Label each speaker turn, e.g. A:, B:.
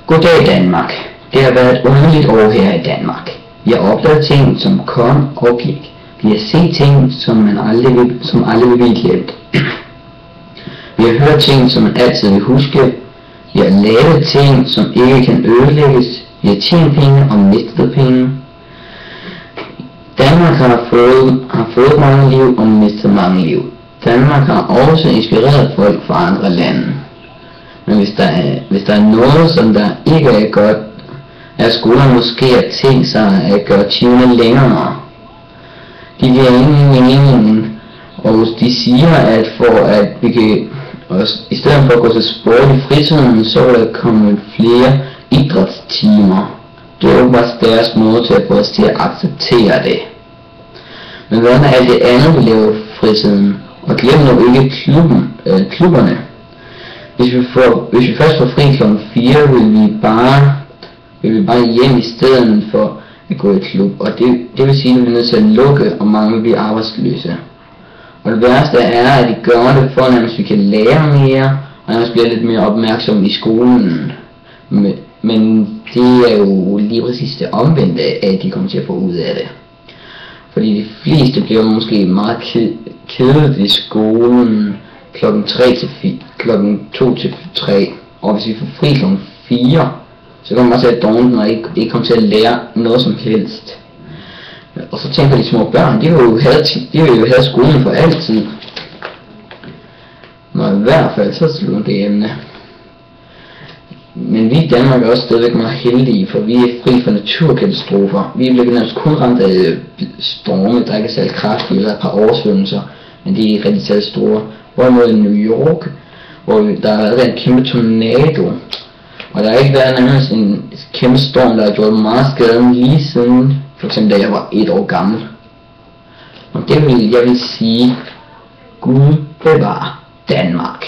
A: Goddag Danmark. Det har været et underligt år her i Danmark. Vi har oplevet ting, som kom og gik. Vi har set ting, som aldrig vil blive glemt. Vi har hørt ting, som man altid vil huske. Vi har lavet ting, som ikke kan ødelægges. Vi har tjent penge og mistet penge. Danmark har fået mange liv og mistet mange liv. Danmark har også inspireret folk fra andre lande. Men hvis der er noget, som der ikke er godt, er skolerne måske at tænke sig at gøre timerne længere. De giver ingen mening, og de siger, at for at vi kan, i stedet for at gå til sport i fritiden, så vil der komme flere idrætstimer. Det er jo bare deres måde til at få os til at acceptere det. Men hvad med alt det andet, vi laver i fritiden? Og glem nu ikke klubberne. Hvis vi først får fri kl. 4, vil vi bare hjem i stedet for at gå i klub. Og det vil sige, at vi er nødt til at lukke, og mange vil blive arbejdsløse. Og det værste er, at de gør det for, at vi kan lære mere, og nærmest bliver lidt mere opmærksom i skolen. Men det er jo lige præcis det omvendte af, at de kommer til at få ud af det. Fordi de fleste bliver måske meget kedeligt i skolen klokken 2 til 3. Og hvis vi får fri klokken 4, så kommer man til at dårne, og ikke kommer til at lære noget som helst. Og så tænker de små børn, de vil jo have skolen for altid. Nå, i hvert fald så slutter det emne. Men vi i Danmark er også stadigvæk meget heldige, for vi er fri for naturkatastrofer. Vi bliver nærmest kun ramt af storme, der ikke er særlig kraftige, eller et par oversvømmelser, men de er ikke rigtig særlig store. Hvorimod i New York, hvor der har været en kæmpe tornado, og der har ikke været nærmest en kæmpe storm, der har gjort meget skade lige siden, for eksempel da jeg var 1 år gammel. Og det vil jeg vil sige, Gud bevarer Danmark.